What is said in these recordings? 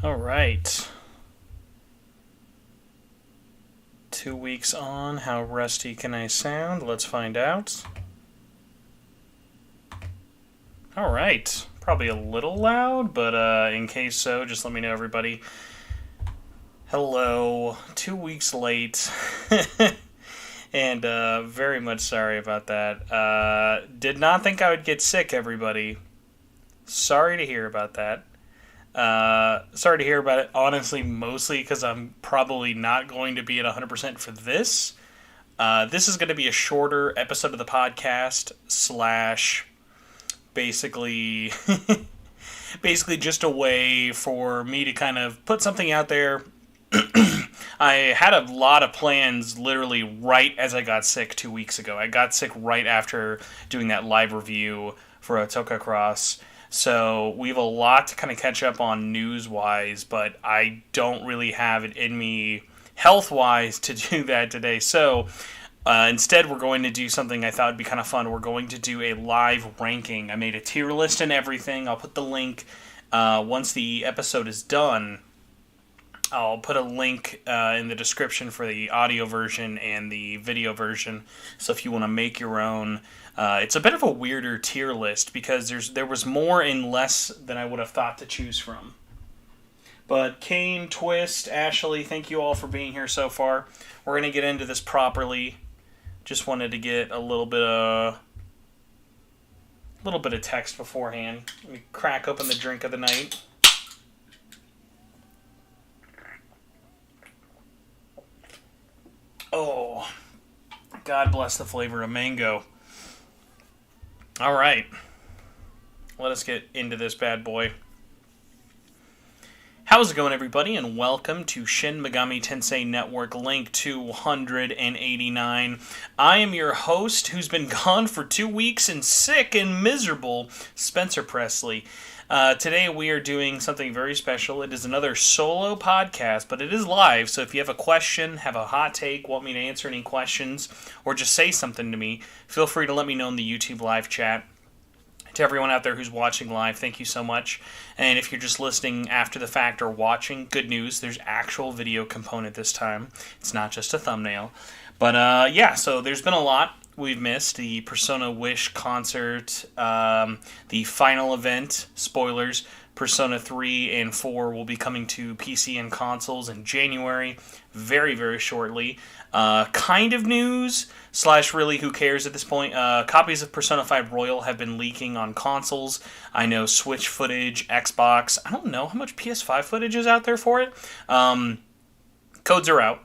All right. 2 weeks on. How rusty can I sound? Let's find out. All right. Probably a little loud, but in case so, just let me know, everybody. Hello. 2 weeks late. And very much sorry about that. Did not think I would get sick, everybody. Sorry to hear about that. Sorry to hear about it, honestly, mostly because I'm probably not going to be at 100% for this. This is going to be a shorter episode of the podcast, slash, basically, basically just a way for me to kind of put something out there. I had a lot of plans literally right as I got sick 2 weeks ago. I got sick right after doing that live review for Otoka Cross. So we have a lot to kind of catch up on news-wise, but I don't really have it in me health-wise to do that today. So instead, we're going to do something I thought would be kind of fun. We're going to do a live ranking. I made a tier list and everything. I'll put the link once the episode is done. I'll put a link in the description for the audio version and the video version. So if you want to make your own, it's a bit of a weirder tier list because there was more and less than I would have thought to choose from. But Kane, Twist, Ashley, thank you all for being here so far. We're going to get into this properly. Just wanted to get a little bit of text beforehand. Let me crack open the drink of the night. Oh, God bless the flavor of mango. All right, let us get into this bad boy. How's it going, everybody, and welcome to Shin Megami Tensei Network Link 289. I am your host, who's been gone for 2 weeks and sick and miserable, Spencer Presley. Today we are doing something very special. It is another solo podcast, but it is live, so if you have a question, have a hot take, want me to answer any questions, or just say something to me, feel free to let me know in the YouTube live chat. To everyone out there who's watching live, thank you so much. And if you're just listening after the fact or watching, good news, there's actual video component this time. It's not just a thumbnail. But yeah, so there's been a lot we've missed. The Persona Wish concert, the final event, spoilers, Persona 3 and 4 will be coming to PC and consoles in January, very, very shortly. Kind of news, slash really who cares at this point. Copies of Persona 5 Royal have been leaking on consoles. I know Switch footage, Xbox. I don't know how much PS5 footage is out there for it. Codes are out.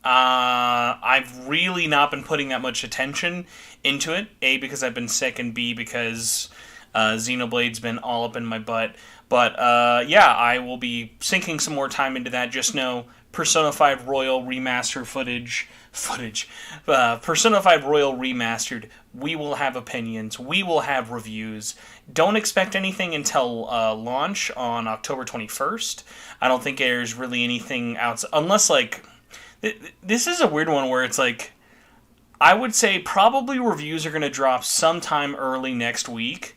I've really not been putting that much attention into it. A, because I've been sick, and B, because Xenoblade's been all up in my butt. But yeah, I will be sinking some more time into that. Just know Persona 5 Royal Remastered Persona 5 Royal Remastered, we will have opinions, we will have reviews. Don't expect anything until launch on October 21st. I don't think there's really anything outside, unless like, this is a weird one where it's like, I would say probably reviews are going to drop sometime early next week,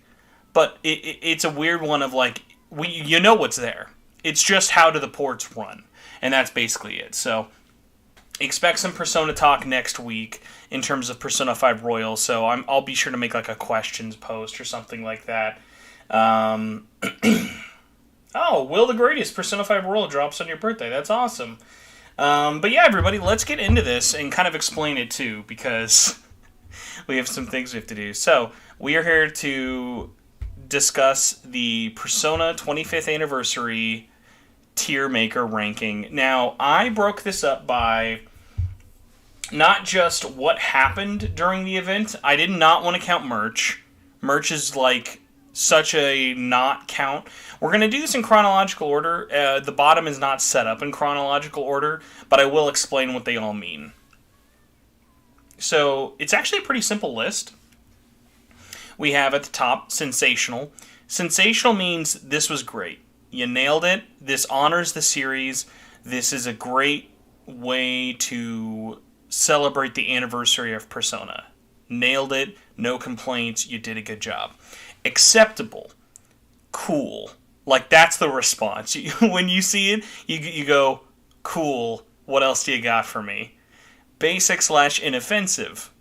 but it's a weird one of like, you know what's there. It's just how do the ports run. And that's basically it. So expect some Persona talk next week in terms of Persona 5 Royal. So I'll be sure to make like a questions post or something like that. Oh, Will the Greatest Persona 5 Royal drops on your birthday. That's awesome. But yeah, everybody, let's get into this and kind of explain it too, because we have some things we have to do. So we are here to discuss the Persona 25th Anniversary tier maker ranking. Now, I broke this up by not just what happened during the event. I did not want to count merch. Merch is like such a not count. We're going to do this in chronological order. The bottom is not set up in chronological order, but I will explain what they all mean. So, it's actually a pretty simple list. We have at the top, Sensational. Sensational means this was great. You nailed it. This honors the series. This is a great way to celebrate the anniversary of Persona. Nailed it. No complaints. You did a good job. Acceptable. Cool. Like, that's the response. When you see it, you go, cool, what else do you got for me? Basic slash inoffensive.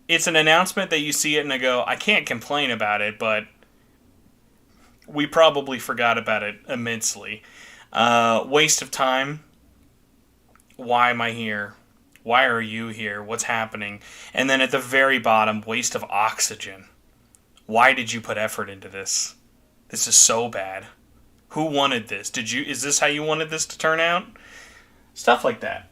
It's an announcement that you see it and I go, I can't complain about it, but we probably forgot about it immensely. Waste of time. Why am I here? Why are you here? What's happening? And then at the very bottom, waste of oxygen. Why did you put effort into this? This is so bad. Who wanted this? Is this how you wanted this to turn out? Stuff like that.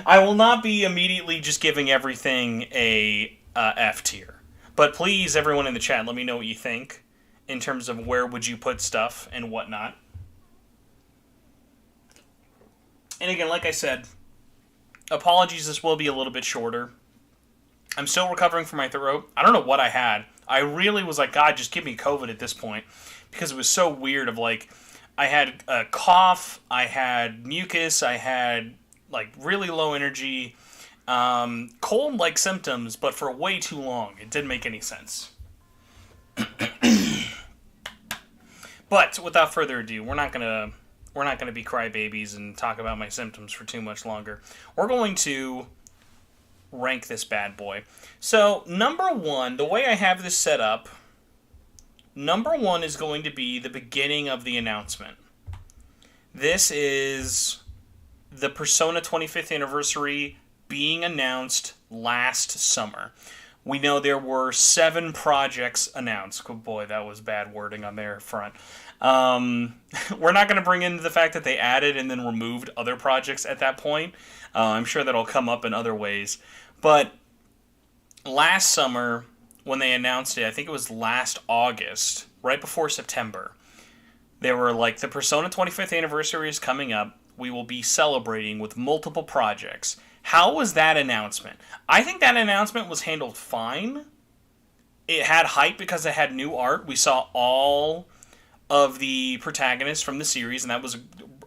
I will not be immediately just giving everything a F tier. But please, everyone in the chat, let me know what you think in terms of where would you put stuff and whatnot. And again, like I said, apologies, this will be a little bit shorter. I'm still recovering from my throat. I don't know what I had. I really was like, God, just give me COVID at this point. Because it was so weird of like, I had a cough, I had mucus, I had like really low energy, cold-like symptoms, but for way too long. It didn't make any sense. But without further ado, we're not gonna be crybabies and talk about my symptoms for too much longer. We're going to rank this bad boy. So, number one, the way I have this set up, number one is going to be the beginning of the announcement. This is the Persona 25th anniversary being announced last summer. We know there were 7 projects announced. Oh boy, that was bad wording on their front. We're not going to bring in the fact that they added and then removed other projects at that point. I'm sure that'll come up in other ways. But last summer, when they announced it, I think it was last August, right before September, they were like, the Persona 25th anniversary is coming up. We will be celebrating with multiple projects. How was that announcement? I think that announcement was handled fine. It had hype because it had new art. We saw all of the protagonists from the series, and that was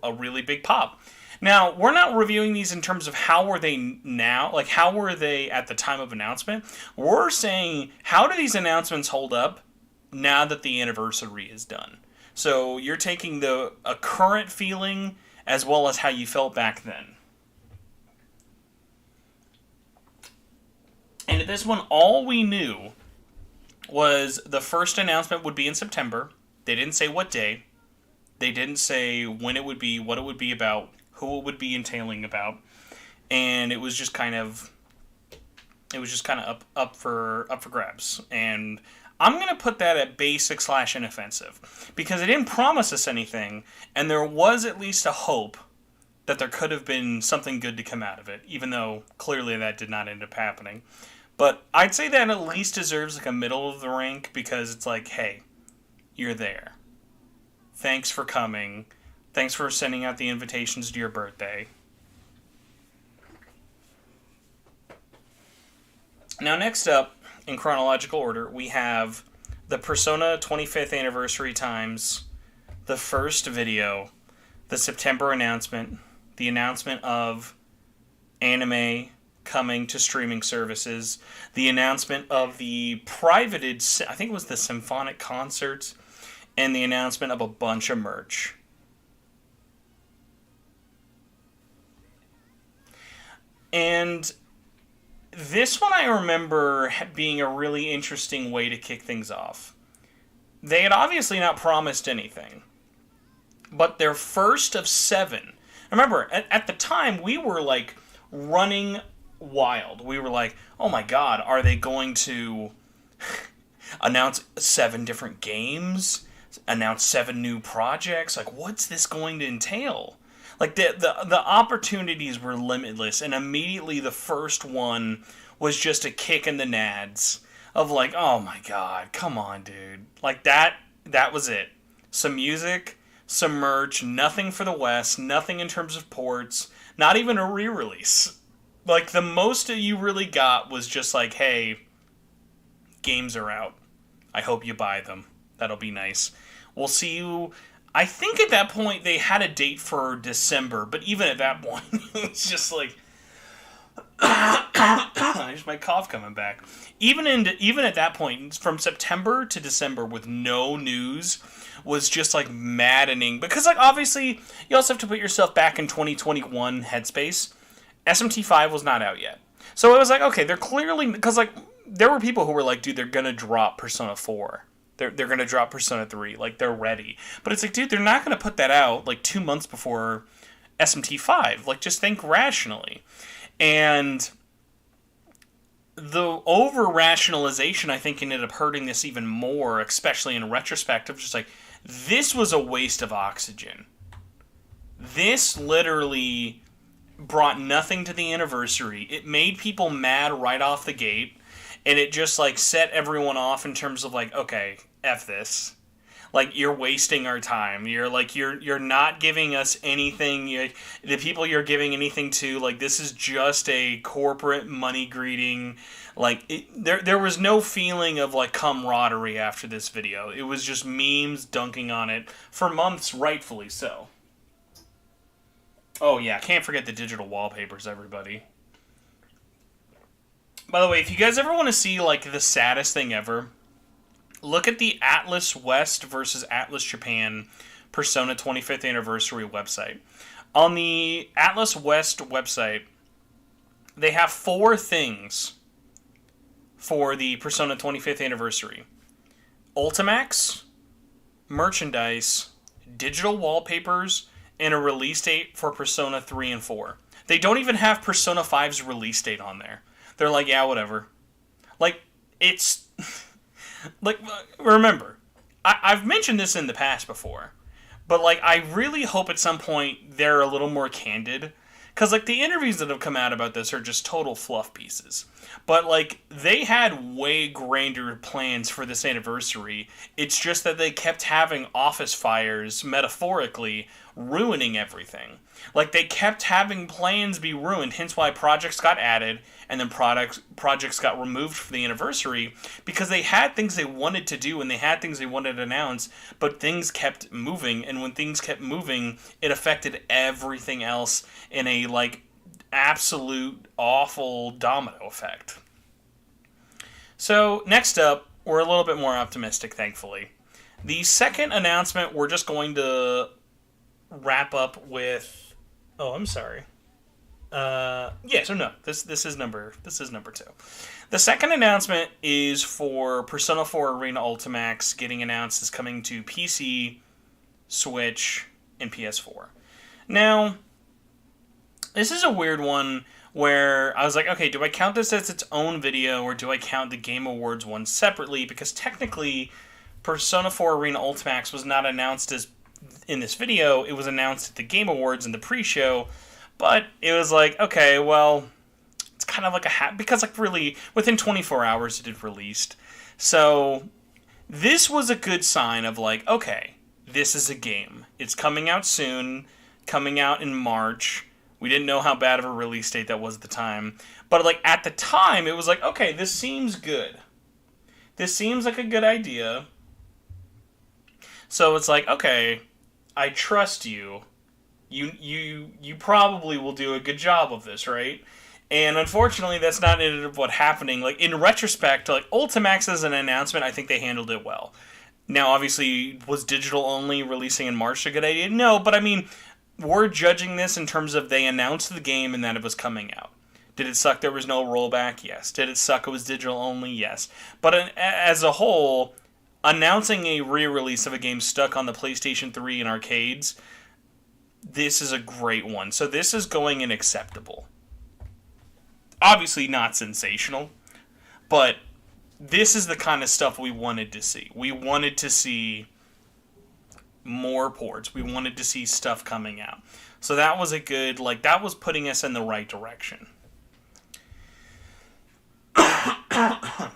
a really big pop. Now, we're not reviewing these in terms of how were they now, like how were they at the time of announcement. We're saying, how do these announcements hold up now that the anniversary is done? So you're taking a current feeling as well as how you felt back then. And at this one, all we knew was the first announcement would be in September. They didn't say what day. They didn't say when it would be, what it would be about, who it would be entailing about. And it was just kind of up for grabs. And I'm going to put that at basic / inoffensive. Because it didn't promise us anything, and there was at least a hope that there could have been something good to come out of it, even though clearly that did not end up happening. But I'd say that at least deserves like a middle of the rank, because it's like, hey, you're there. Thanks for coming. Thanks for sending out the invitations to your birthday. Now, next up, in chronological order, we have the Persona 25th anniversary times, the first video, the September announcement, the announcement of anime coming to streaming services, the announcement of the privated, I think it was the symphonic concerts, and the announcement of a bunch of merch. And this one I remember being a really interesting way to kick things off. They had obviously not promised anything, but their first of 7. Remember, at the time, we were like running wild. We were like, oh my god, are they going to announce 7 different games? Announce 7 new projects? Like, what's this going to entail? Like, the opportunities were limitless, and immediately the first one was just a kick in the nads of like, oh my god, come on, dude. Like, that was it. Some music, some merch, nothing for the West, nothing in terms of ports, not even a re-release. Like, the most you really got was just like, hey, games are out. I hope you buy them. That'll be nice. We'll see you. I think at that point they had a date for December, but even at that point, it was just like, There's my cough coming back. Even at that point, from September to December with no news was just like maddening because like obviously you also have to put yourself back in 2021 headspace. SMT5 was not out yet. So it was like, okay, they're clearly because like there were people who were like, dude, they're gonna drop Persona 4. They're gonna drop Persona 3. Like they're ready. But it's like, dude, they're not gonna put that out like 2 months before SMT5. Like just think rationally. And the over rationalization, I think, ended up hurting this even more, especially in retrospect, of just like, this was a waste of oxygen. This literally brought nothing to the anniversary. It made people mad right off the gate, and it just like set everyone off in terms of like, okay, F this. Like you're wasting our time. You're not giving us anything. The people you're giving anything to, like this is just a corporate money greeting. There was no feeling of like camaraderie after this video. It was just memes dunking on it for months, rightfully so. Oh yeah, can't forget the digital wallpapers, everybody. By the way, if you guys ever want to see like the saddest thing ever, look at the Atlas West versus Atlas Japan Persona 25th Anniversary website. On the Atlas West website, they have 4 things for the Persona 25th Anniversary. Ultimax, merchandise, digital wallpapers, and a release date for Persona 3 and 4. They don't even have Persona 5's release date on there. They're like, yeah, whatever. Like, it's... Like, remember, I've mentioned this in the past before, but, like, I really hope at some point they're a little more candid, because, like, the interviews that have come out about this are just total fluff pieces. But, like, they had way grander plans for this anniversary. It's just that they kept having office fires, metaphorically, ruining everything. Like, they kept having plans be ruined, hence why projects got added, and then projects got removed for the anniversary, because they had things they wanted to do, and they had things they wanted to announce, but things kept moving, and when things kept moving, it affected everything else in a, like, absolute awful domino effect. So, next up, we're a little bit more optimistic, thankfully. The second announcement, we're just going to wrap up with... Oh, I'm sorry. This is number 2. The second announcement is for Persona 4 Arena Ultimax getting announced as coming to PC, Switch, and PS4. Now, this is a weird one where I was like, okay, do I count this as its own video or do I count the Game Awards one separately? Because technically, Persona 4 Arena Ultimax was not announced as in this video. It was announced at the Game Awards in the pre-show, but it was like, okay, well, it's kind of like because like really within 24 hours it had released. So this was a good sign of like, okay, this is a game. It's coming out soon, coming out in March. We didn't know how bad of a release date that was at the time, but like at the time it was like, okay, this seems good. This seems like a good idea. So it's like, okay, I trust you. You probably will do a good job of this, right? And unfortunately, that's not ended up what happening. Like in retrospect, like Ultimax as an announcement, I think they handled it well. Now, obviously, was digital only releasing in March a good idea? No, but I mean, we're judging this in terms of they announced the game and that it was coming out. Did it suck there was no rollback? Yes. Did it suck it was digital only? Yes. But as a whole, announcing a re-release of a game stuck on the PlayStation 3 in arcades, this is a great one. So this is going in acceptable. Obviously not sensational, but this is the kind of stuff we wanted to see. We wanted to see more ports. We wanted to see stuff coming out. So that was a good, like, that was putting us in the right direction.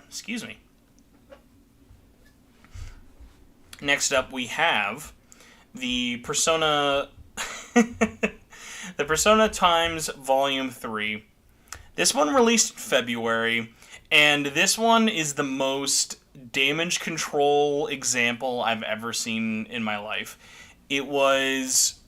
Excuse me. Next up, we have the Persona... the Persona Times Volume 3. This one released in February, and this one is the most damage control example I've ever seen in my life. It was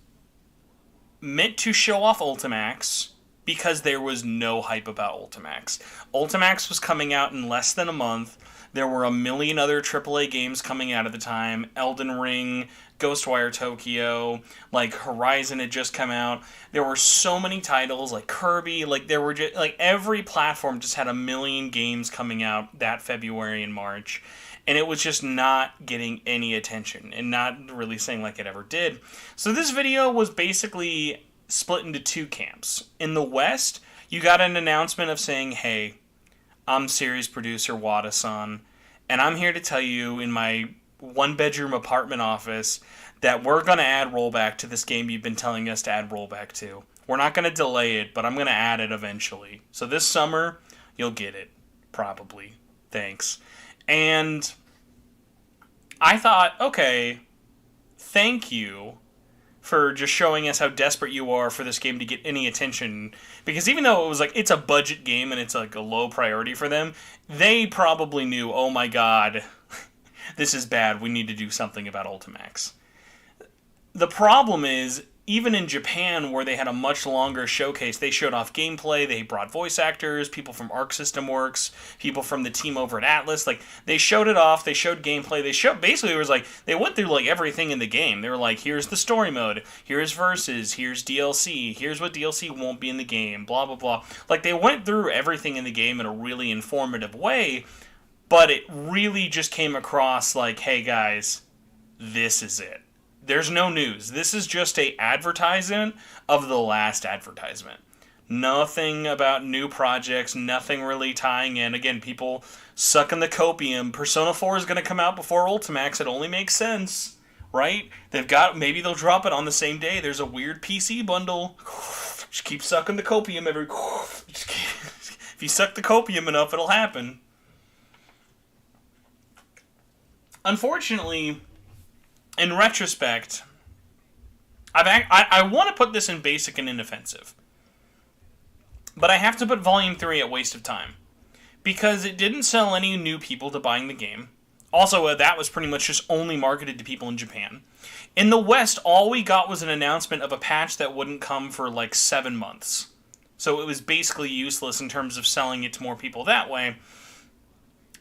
meant to show off Ultimax, because there was no hype about Ultimax. Ultimax was coming out in less than a month. There were a million other AAA games coming out at the time. Elden Ring, Ghostwire Tokyo, like Horizon had just come out. There were so many titles, like Kirby, like there were just, like every platform just had a million games coming out that February and March. And it was just not getting any attention and not releasing like it ever did. So this video was basically split into two camps. In the West, you got an announcement of saying, hey, I'm series producer Wada-san, and I'm here to tell you in my one-bedroom apartment office that we're going to add Rollback to this game you've been telling us to add Rollback to. We're not going to delay it, but I'm going to add it eventually. So this summer, you'll get it. Probably. Thanks. And I thought, okay, thank you for just showing us how desperate you are for this game to get any attention. Because even though it was like, it's a budget game and it's like a low priority for them, they probably knew, oh my god, this is bad, we need to do something about Ultimax. The problem is, even in Japan, where they had a much longer showcase, they showed off gameplay, they brought voice actors, people from Arc System Works, people from the team over at Atlas, like, they showed it off, they showed gameplay, they showed, basically it was like, they went through, like, everything in the game. They were like, here's the story mode, here's verses, here's DLC, here's what DLC won't be in the game, blah, blah, blah. Like, they went through everything in the game in a really informative way, but it really just came across like, hey guys, this is it. There's no news. This is just a advertisement of the last advertisement. Nothing about new projects, nothing really tying in. Again, people sucking the copium. Persona 4 is going to come out before Ultimax. It only makes sense, right? Maybe they'll drop it on the same day. There's a weird PC bundle. Just keep sucking the copium if you suck the copium enough, it'll happen. Unfortunately, in retrospect, I want to put this in basic and inoffensive. But I have to put Volume 3 at waste of time. Because it didn't sell any new people to buying the game. Also, that was pretty much just only marketed to people in Japan. In the West, all we got was an announcement of a patch that wouldn't come for like 7 months. So it was basically useless in terms of selling it to more people that way.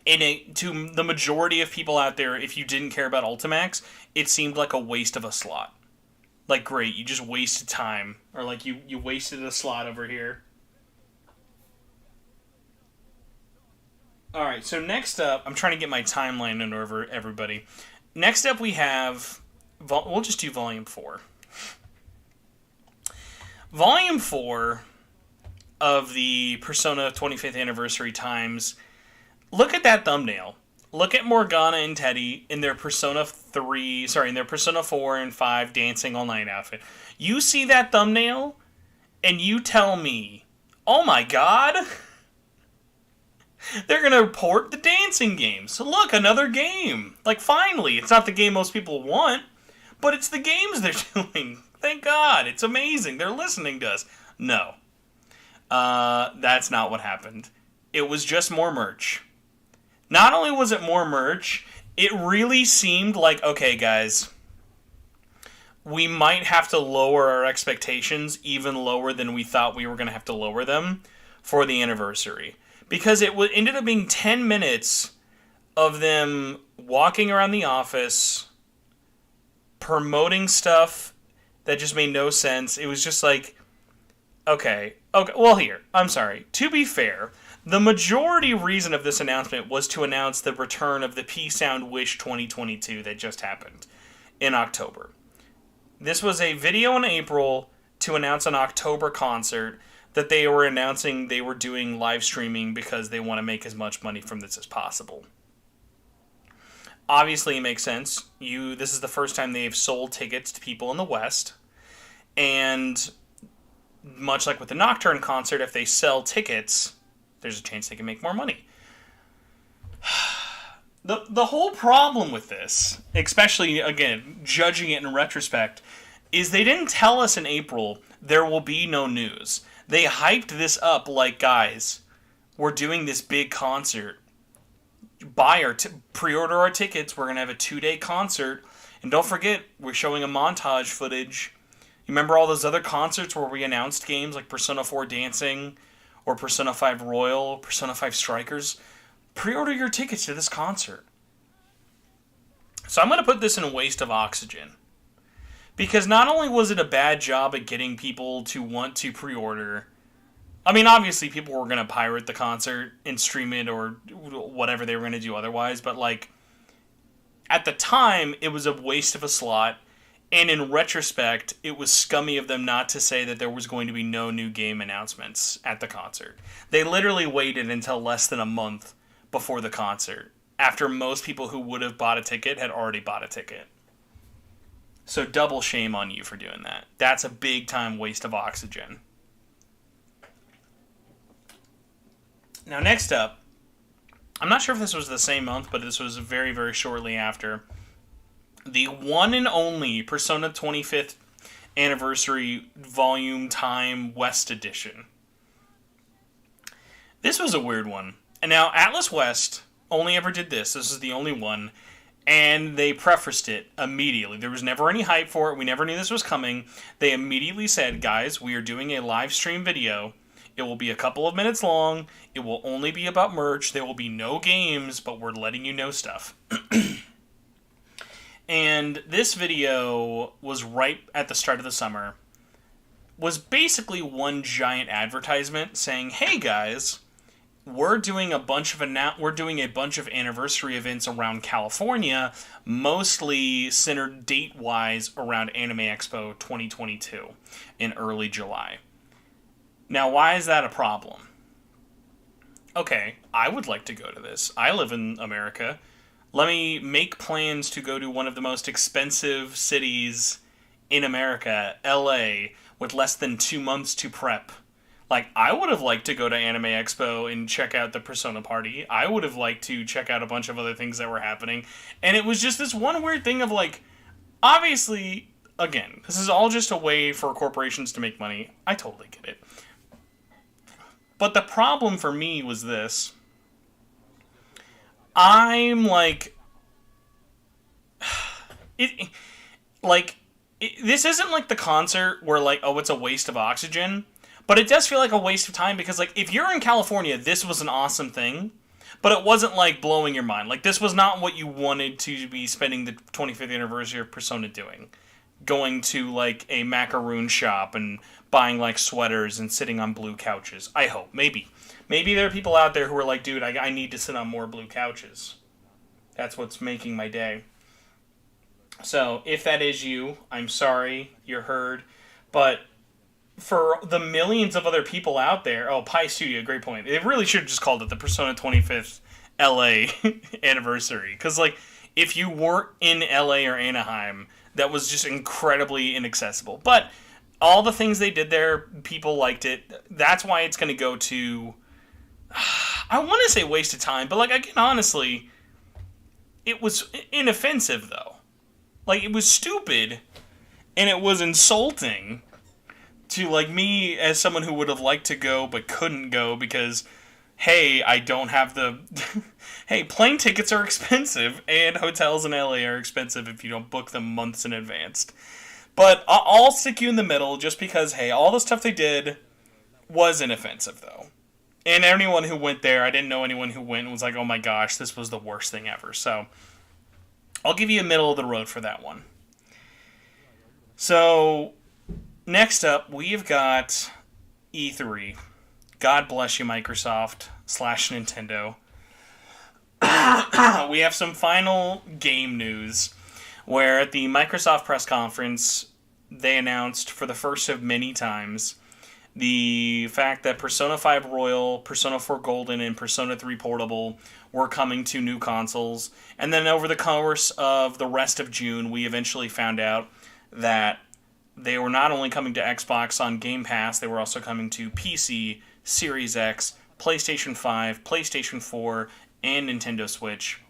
To the majority of people out there, if you didn't care about Ultimax, it seemed like a waste of a slot. Like, great, you just wasted time. Or like, you wasted a slot over here. Alright, so next up, I'm trying to get my timeline in over everybody. Next up we have, we'll just do Volume 4. Volume 4 of the Persona 25th Anniversary Times. Look at that thumbnail. Look at Morgana and Teddy in their Persona 4 and 5 dancing all night outfit. You see that thumbnail, and you tell me, oh my god, they're gonna port the dancing game. So look, another game. Like, finally, it's not the game most people want, but it's the games they're doing. Thank God, it's amazing. They're listening to us. No. That's not what happened. It was just more merch. Not only was it more merch, it really seemed like, okay, guys, we might have to lower our expectations even lower than we thought we were going to have to lower them for the anniversary. Because it ended up being 10 minutes of them walking around the office, promoting stuff that just made no sense. It was just like, okay, well here, I'm sorry. To be fair, the majority reason of this announcement was to announce the return of the P-Sound Wish 2022 that just happened in October. This was a video in April to announce an October concert that they were announcing they were doing live streaming because they want to make as much money from this as possible. Obviously, it makes sense. This is the first time they've sold tickets to people in the West, and much like with the Nocturne concert, if they sell tickets, there's a chance they can make more money. The whole problem with this, especially, again, judging it in retrospect, is they didn't tell us in April there will be no news. They hyped this up like, guys, we're doing this big concert. Pre-order our tickets. We're going to have a 2-day concert. And don't forget, we're showing a montage footage. You remember all those other concerts where we announced games like Persona 4 Dancing or Persona 5 Royal, Persona 5 Strikers? Pre-order your tickets to this concert. So I'm going to put this in a waste of oxygen. Because not only was it a bad job at getting people to want to pre-order, I mean, obviously people were going to pirate the concert and stream it or whatever they were going to do otherwise, but like, at the time, it was a waste of a slot, and in retrospect, it was scummy of them not to say that there was going to be no new game announcements at the concert. They literally waited until less than a month before the concert, after most people who would have bought a ticket had already bought a ticket. So double shame on you for doing that. That's a big time waste of oxygen. Now next up, I'm not sure if this was the same month, but this was very, very shortly after. The one and only Persona 25th Anniversary Volume Time West Edition. This was a weird one. And now, Atlas West only ever did this. This is the only one. And they prefaced it immediately. There was never any hype for it. We never knew this was coming. They immediately said, guys, we are doing a live stream video. It will be a couple of minutes long. It will only be about merch. There will be no games, but we're letting you know stuff. And this video was right at the start of the summer. Was basically one giant advertisement saying, hey guys, we're doing a bunch of anniversary events around California, mostly centered date-wise around Anime Expo 2022 in early July. Now, why is that a problem? Okay, I would like to go to this. I live in America. Let me make plans to go to one of the most expensive cities in America, LA, with less than 2 months to prep. Like, I would have liked to go to Anime Expo and check out the Persona party. I would have liked to check out a bunch of other things that were happening. And it was just this one weird thing of, like, obviously, again, this is all just a way for corporations to make money. I totally get it. But the problem for me was this. I'm like... this isn't like the concert where, like, oh, it's a waste of oxygen. But it does feel like a waste of time because, like, if you're in California, this was an awesome thing. But it wasn't, like, blowing your mind. Like, this was not what you wanted to be spending the 25th anniversary of Persona doing. Going to, like, a macaroon shop and buying, like, sweaters and sitting on blue couches. I hope. Maybe. Maybe there are people out there who are like, dude, I need to sit on more blue couches. That's what's making my day. So, if that is you, I'm sorry, you're heard. But for the millions of other people out there, oh, Pi Studio, great point. They really should have just called it the Persona 25th LA anniversary. Because, like, if you weren't in LA or Anaheim, that was just incredibly inaccessible. But all the things they did there, people liked it. That's why it's going to go to... I want to say waste of time, but, like, again, honestly, it was inoffensive, though. Like, it was stupid, and it was insulting to, like, me as someone who would have liked to go but couldn't go because, hey, I don't have the... hey, plane tickets are expensive, and hotels in LA are expensive if you don't book them months in advance. But I'll stick you in the middle just because, hey, all the stuff they did was inoffensive, though. And anyone who went there, I didn't know anyone who went and was like, oh my gosh, this was the worst thing ever. So, I'll give you a middle of the road for that one. So, next up, we've got E3. God bless you, Microsoft / Nintendo. We have some final game news, where at the Microsoft press conference, they announced for the first of many times the fact that Persona 5 Royal, Persona 4 Golden, and Persona 3 Portable were coming to new consoles. And then over the course of the rest of June, we eventually found out that they were not only coming to Xbox on Game Pass, they were also coming to PC, Series X, PlayStation 5, PlayStation 4, and Nintendo Switch.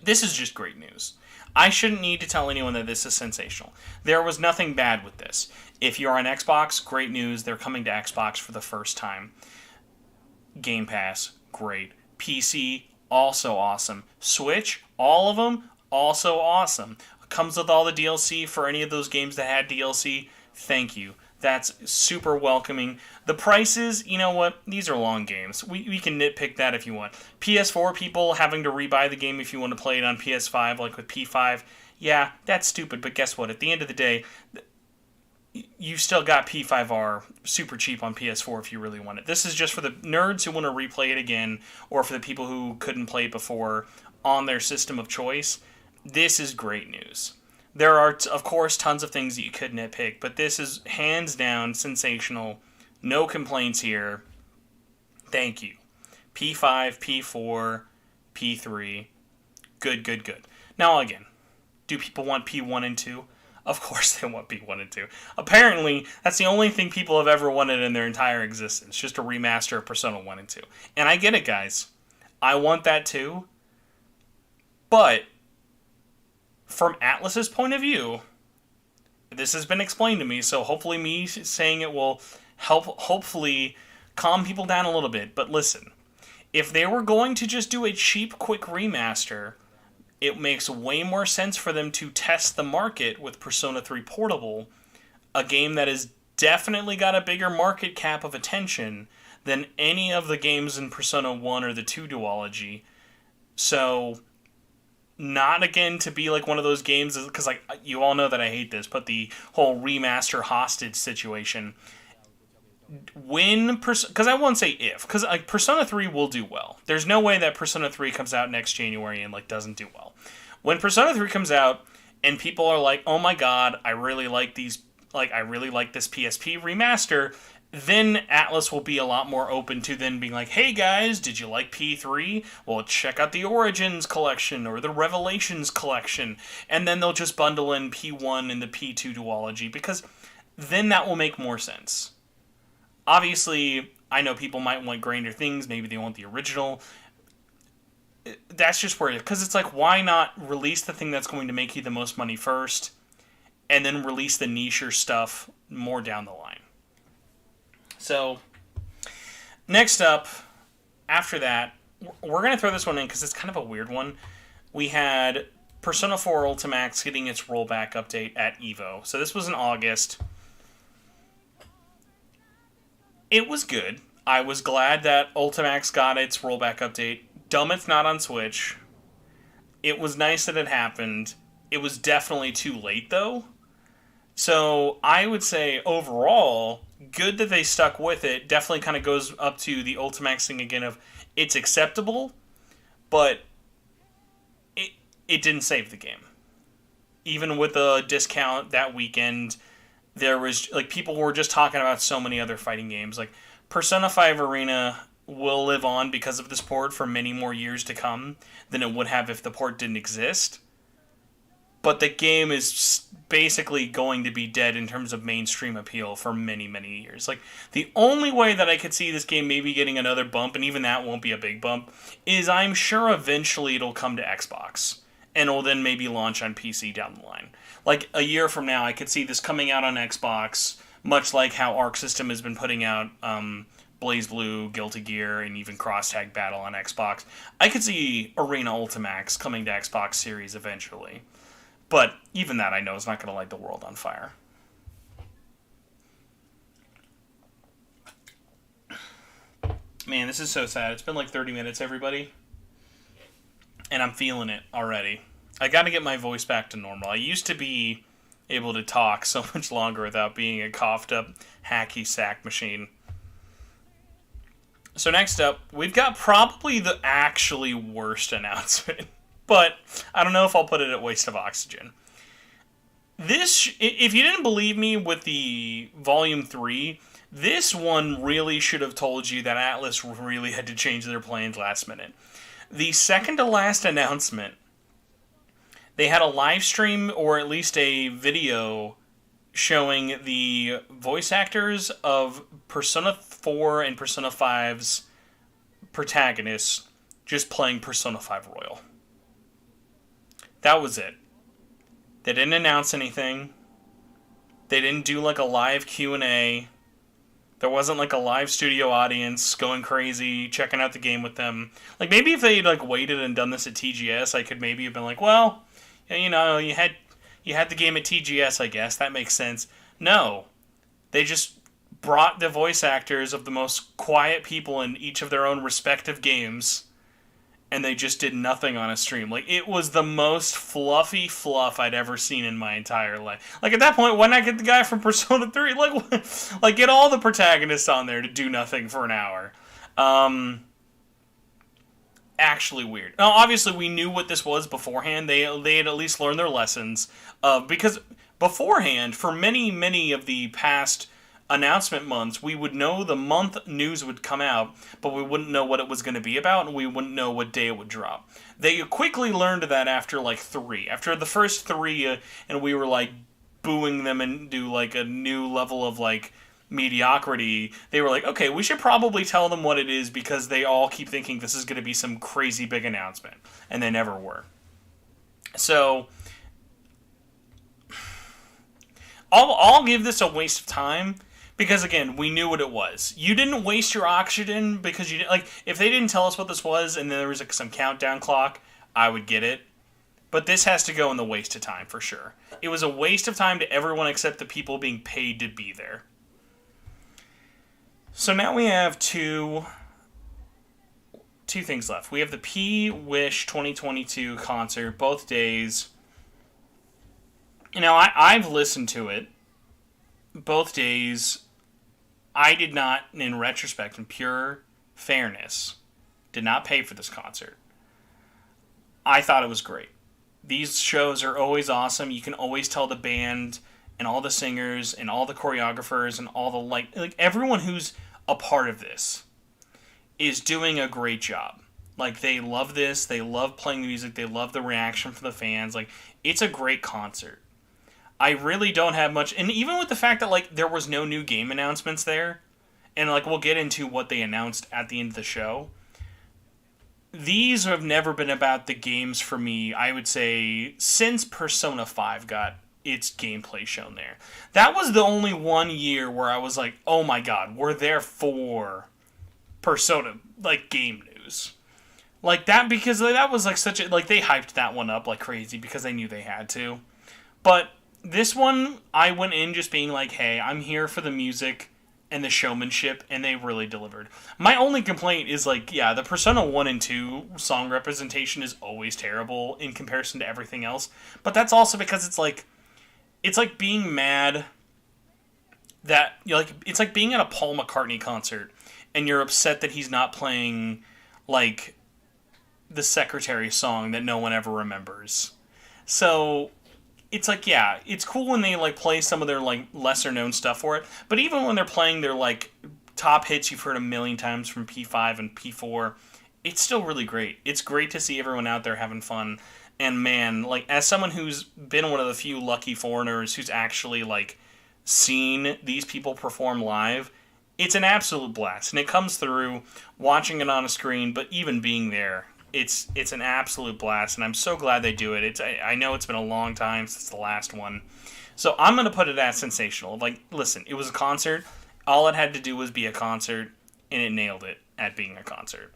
This is just great news. I shouldn't need to tell anyone that this is sensational. There was nothing bad with this. If you're on Xbox, great news. They're coming to Xbox for the first time. Game Pass, great. PC, also awesome. Switch, all of them, also awesome. Comes with all the DLC for any of those games that had DLC. Thank you. That's super welcoming. The prices, you know what? These are long games. We can nitpick that if you want. PS4 people having to rebuy the game if you want to play it on PS5, like with P5. Yeah, that's stupid, but guess what? At the end of the day, you still got P5R super cheap on PS4 if you really want it. This is just for the nerds who want to replay it again, or for the people who couldn't play it before on their system of choice. This is great news. There are, of course, tons of things that you could nitpick, but this is hands down sensational. No complaints here. Thank you. P5, P4, P3. Good, good, good. Now, again, do people want P1 and 2? Of course they want P1 and 2. Apparently, that's the only thing people have ever wanted in their entire existence, just a remaster of Persona 1 and 2. And I get it, guys. I want that too. But from Atlus's point of view, this has been explained to me, so hopefully me saying it will help hopefully calm people down a little bit. But listen, if they were going to just do a cheap, quick remaster, it makes way more sense for them to test the market with Persona 3 Portable, a game that has definitely got a bigger market cap of attention than any of the games in Persona 1 or the 2 duology. So, not again to be like one of those games, because like you all know that I hate this, but the whole remaster hostage situation. Because I won't say if, because like Persona 3 will do well. There's no way that Persona 3 comes out next January and like doesn't do well. When Persona 3 comes out and people are like, "Oh my god, I really like this PSP remaster," then Atlus will be a lot more open to then being like, "Hey guys, did you like P3? Well, check out the Origins collection or the Revelations collection." And then they'll just bundle in P1 and the P2 duology, because then that will make more sense. Obviously, I know people might want grander things. Maybe they want the original. That's just where because it's like, why not release the thing that's going to make you the most money first, and then release the niche stuff more down the line. So, next up, after that, we're going to throw this one in because it's kind of a weird one. We had Persona 4 Ultimax getting its rollback update at EVO. So this was in August. It was good. I was glad that Ultimax got its rollback update. Dumb it's not on Switch. It was nice that it happened. It was definitely too late, though. So I would say, overall, good that they stuck with it. Definitely kind of goes up to the Ultimax thing again of it's acceptable, but it didn't save the game. Even with a discount that weekend, there was, like, people were just talking about so many other fighting games. Like, Persona 5 Arena will live on because of this port for many more years to come than it would have if the port didn't exist. But the game is basically going to be dead in terms of mainstream appeal for many, many years. Like, the only way that I could see this game maybe getting another bump, and even that won't be a big bump, is I'm sure eventually it'll come to Xbox. And it'll then maybe launch on PC down the line. Like, a year from now, I could see this coming out on Xbox, much like how Arc System has been putting out BlazBlue, Guilty Gear, and even Cross Tag Battle on Xbox. I could see Arena Ultimax coming to Xbox Series eventually. But even that, I know, is not going to light the world on fire. Man, this is so sad. It's been like 30 minutes, everybody. And I'm feeling it already. I got to get my voice back to normal. I used to be able to talk so much longer without being a coughed up, hacky sack machine. So next up, we've got probably the actually worst announcement. But I don't know if I'll put it at waste of oxygen. This, if you didn't believe me with the Volume 3, this one really should have told you that Atlus really had to change their plans last minute. The second to last announcement, they had a live stream, or at least a video, showing the voice actors of Persona 4 and Persona 5's protagonists just playing Persona 5 Royal. That was it. They didn't announce anything. They didn't do like a live Q&A. There wasn't like a live studio audience going crazy, checking out the game with them. Like, maybe if they like waited and done this at TGS, I could maybe have been like, well, you know, you had the game at TGS, I guess. That makes sense. No. They just brought the voice actors of the most quiet people in each of their own respective games, and they just did nothing on a stream. Like, it was the most fluffy fluff I'd ever seen in my entire life. Like, at that point, why not get the guy from Persona 3? Like get all the protagonists on there to do nothing for an hour. Actually weird. Now, obviously, we knew what this was beforehand. They had at least learned their lessons. Because beforehand, for many of the past announcement months, we would know the month news would come out, but we wouldn't know what it was going to be about, and we wouldn't know what day it would drop. They quickly learned that after like 3. After the first 3, and we were like booing them into like a new level of like mediocrity, they were like, okay, we should probably tell them what it is because they all keep thinking this is going to be some crazy big announcement, and they never were. So I'll give this a waste of time because, again, we knew what it was. You didn't waste your oxygen because you didn't, like, if they didn't tell us what this was and then there was like some countdown clock, I would get it. But this has to go in the waste of time for sure. It was a waste of time to everyone except the people being paid to be there. So now we have two things left. We have the P-Wish 2022 concert, both days. You know, I've listened to it both days. I did not, in retrospect, in pure fairness, did not pay for this concert. I thought it was great. These shows are always awesome. You can always tell the band and all the singers and all the choreographers and all the like everyone who's a part of this is doing a great job. Like, they love this. They love playing the music. They love the reaction from the fans. Like, it's a great concert. I really don't have much, and even with the fact that, like, there was no new game announcements there, and, like, we'll get into what they announced at the end of the show, these have never been about the games for me, I would say, since Persona 5 got its gameplay shown there. That was the only one year where I was like, oh my god, we're there for Persona, like, game news. Like, that, because that was, like, such a, like, they hyped that one up like crazy because they knew they had to. But this one, I went in just being like, hey, I'm here for the music and the showmanship, and they really delivered. My only complaint is, like, yeah, the Persona 1 and 2 song representation is always terrible in comparison to everything else, but that's also because it's like being mad that, you know, like, it's like being at a Paul McCartney concert, and you're upset that he's not playing, like, the Secretary song that no one ever remembers. So it's like, yeah, it's cool when they, like, play some of their, like, lesser-known stuff for it, but even when they're playing their, like, top hits you've heard a million times from P5 and P4, it's still really great. It's great to see everyone out there having fun, and man, like, as someone who's been one of the few lucky foreigners who's actually, like, seen these people perform live, it's an absolute blast, and it comes through watching it on a screen, but even being there, it's an absolute blast, and I'm so glad they do it. I know it's been a long time since the last one, so I'm going to put it as sensational. Like, listen, it was a concert. All it had to do was be a concert, and it nailed it at being a concert.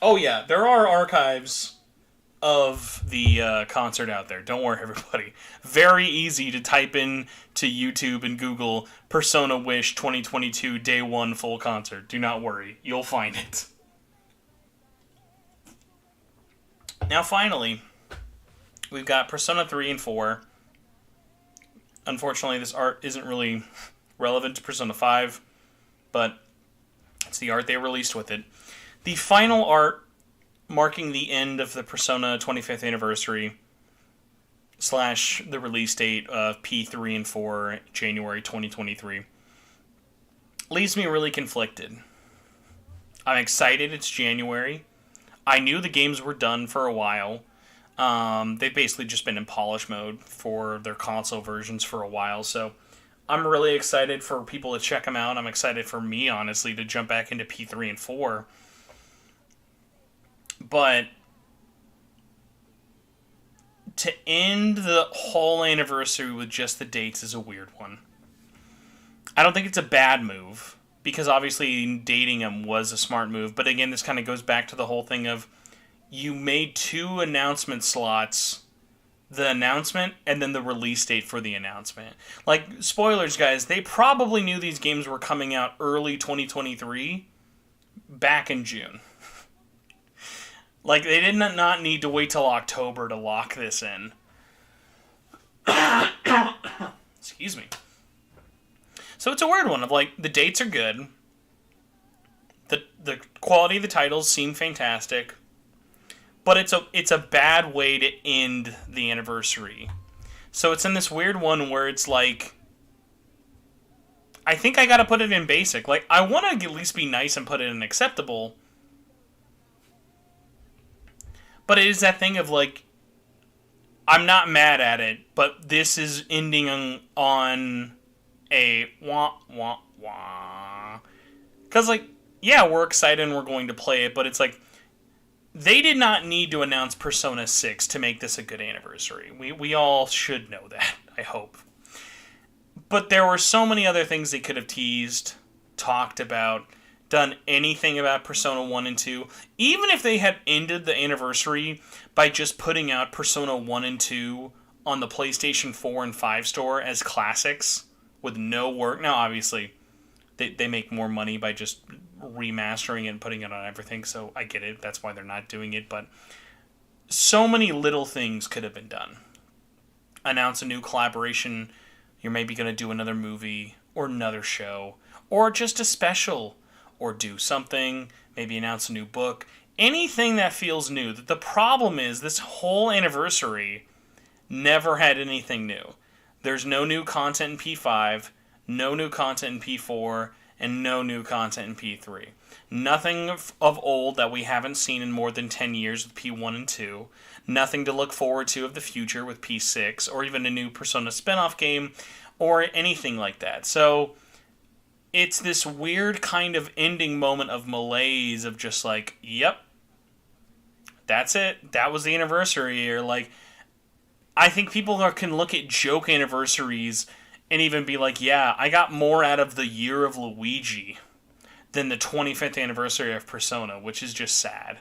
Oh yeah, there are archives of the concert out there. Don't worry, everybody. Very easy to type in to YouTube and Google Persona Wish 2022 Day 1 full concert. Do not worry. You'll find it. Now, finally, we've got Persona 3 and 4. Unfortunately, this art isn't really relevant to Persona 5, but it's the art they released with it. The final art marking the end of the Persona 25th anniversary / the release date of P3 and 4, January 2023, leaves me really conflicted. I'm excited it's January. I knew the games were done for a while. They've basically just been in polish mode for their console versions for a while, so I'm really excited for people to check them out. I'm excited for me, honestly, to jump back into P3 and 4. But to end the whole anniversary with just the dates is a weird one. I don't think it's a bad move, because obviously dating them was a smart move. But again, this kind of goes back to the whole thing of, you made 2 announcement slots the announcement and then the release date for the announcement. Like, spoilers, guys, they probably knew these games were coming out early 2023 back in June. Like, they did not need to wait till October to lock this in. Excuse me. So it's a weird one of, like, the dates are good. The quality of the titles seem fantastic. But it's a bad way to end the anniversary. So it's in this weird one where it's like, I think I gotta put it in basic. Like, I want to at least be nice and put it in acceptable. But it is that thing of, like, I'm not mad at it, but this is ending on a wah, wah, wah. Because, like, yeah, we're excited and we're going to play it, but it's like, they did not need to announce Persona 6 to make this a good anniversary. We all should know that, I hope. But there were so many other things they could have teased, talked about, done anything about Persona 1 and 2. Even if they had ended the anniversary by just putting out Persona 1 and 2 on the PlayStation 4 and 5 store as classics with no work. Now, obviously, they make more money by just remastering it and putting it on everything, so I get it. That's why they're not doing it, but so many little things could have been done. Announce a new collaboration. You're maybe going to do another movie or another show or just a special, or do something, maybe announce a new book. Anything that feels new. The problem is this whole anniversary never had anything new. There's no new content in P5, no new content in P4, and no new content in P3. Nothing of old that we haven't seen in more than 10 years with P1 and 2. Nothing to look forward to of the future with P6, or even a new Persona spin-off game, or anything like that. So it's this weird kind of ending moment of malaise of just like, yep, that's it. That was the anniversary. Or like, I think people can look at joke anniversaries and even be like, yeah, I got more out of the year of Luigi than the 25th anniversary of Persona, which is just sad.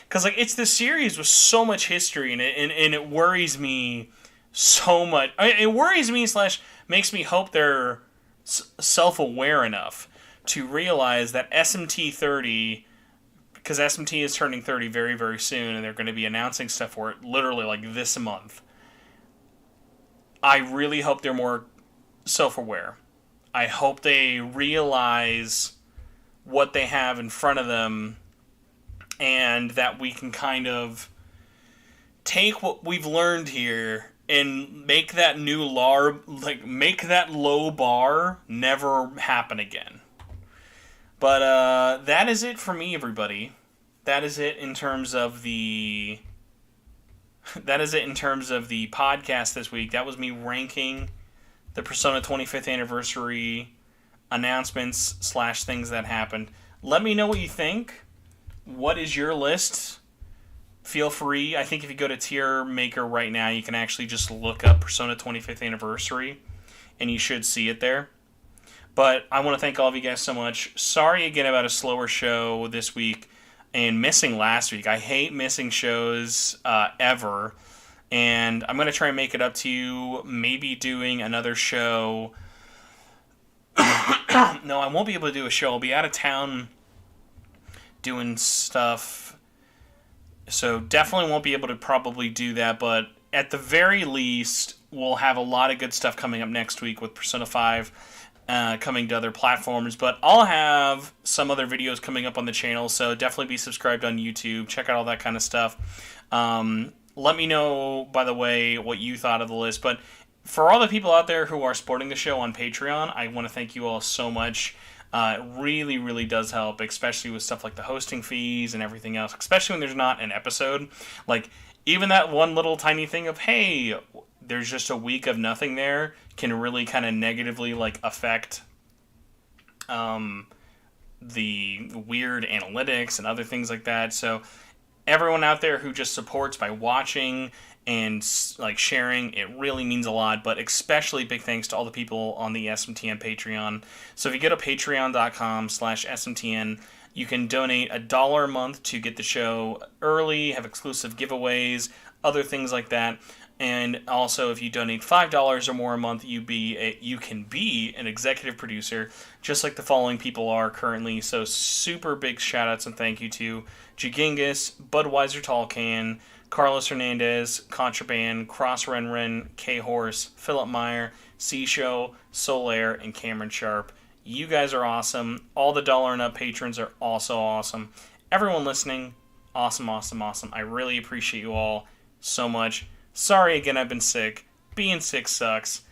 Because, like, it's the series with so much history in it, and it worries me so much. It worries me / makes me hope they're self-aware enough to realize that SMT 30, because SMT is turning 30 very, very soon, and they're going to be announcing stuff for it literally, like, this month. I really hope they're more self-aware. I hope they realize what they have in front of them, and that we can kind of take what we've learned here and make that make that low bar never happen again. But that is it for me, everybody. That is it in terms of the podcast this week. That was me ranking the Persona 25th anniversary announcements / things that happened. Let me know what you think. What is your list? Feel free. I think if you go to Tier Maker right now, you can actually just look up Persona 25th anniversary, and you should see it there. But I want to thank all of you guys so much. Sorry again about a slower show this week and missing last week. I hate missing shows ever. And I'm going to try and make it up to you, maybe doing another show. No, I won't be able to do a show. I'll be out of town doing stuff. So definitely won't be able to probably do that. But at the very least, we'll have a lot of good stuff coming up next week with Persona 5 coming to other platforms. But I'll have some other videos coming up on the channel. So definitely be subscribed on YouTube. Check out all that kind of stuff. Let me know, by the way, what you thought of the list. But for all the people out there who are supporting the show on Patreon, I want to thank you all so much. It really, really does help, especially with stuff like the hosting fees and everything else, especially when there's not an episode. Like, even that one little tiny thing of, hey, there's just a week of nothing there can really kind of negatively, like, affect the weird analytics and other things like that. So everyone out there who just supports by watching and like sharing, it really means a lot. But especially big thanks to all the people on the SMTN Patreon. So if you go to patreon.com/SMTN, you can donate $1 a month to get the show early, have exclusive giveaways, other things like that. And also, if you donate $5 or more a month, you can be an executive producer, just like the following people are currently. So super big shout outs and thank you to Jigingus, Budweiser Tall Can, Carlos Hernandez, Contraband, Cross Renren, K Horse, Philip Meyer, C Show, Solaire, and Cameron Sharp. You guys are awesome. All the dollar and up patrons are also awesome. Everyone listening, awesome, awesome, awesome. I really appreciate you all so much. Sorry again, I've been sick. Being sick sucks,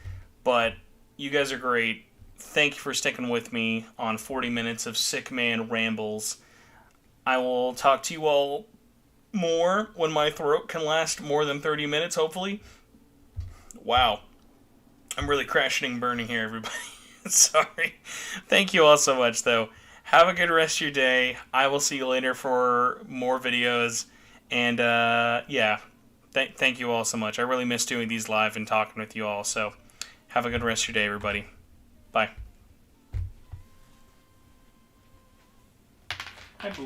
but you guys are great. Thank you for sticking with me on 40 minutes of Sick Man Rambles. I will talk to you all more when my throat can last more than 30 minutes, hopefully. Wow. I'm really crashing and burning here, everybody. Sorry. Thank you all so much, though. Have a good rest of your day. I will see you later for more videos. And, yeah. Thank you all so much. I really miss doing these live and talking with you all. So, have a good rest of your day, everybody. Bye.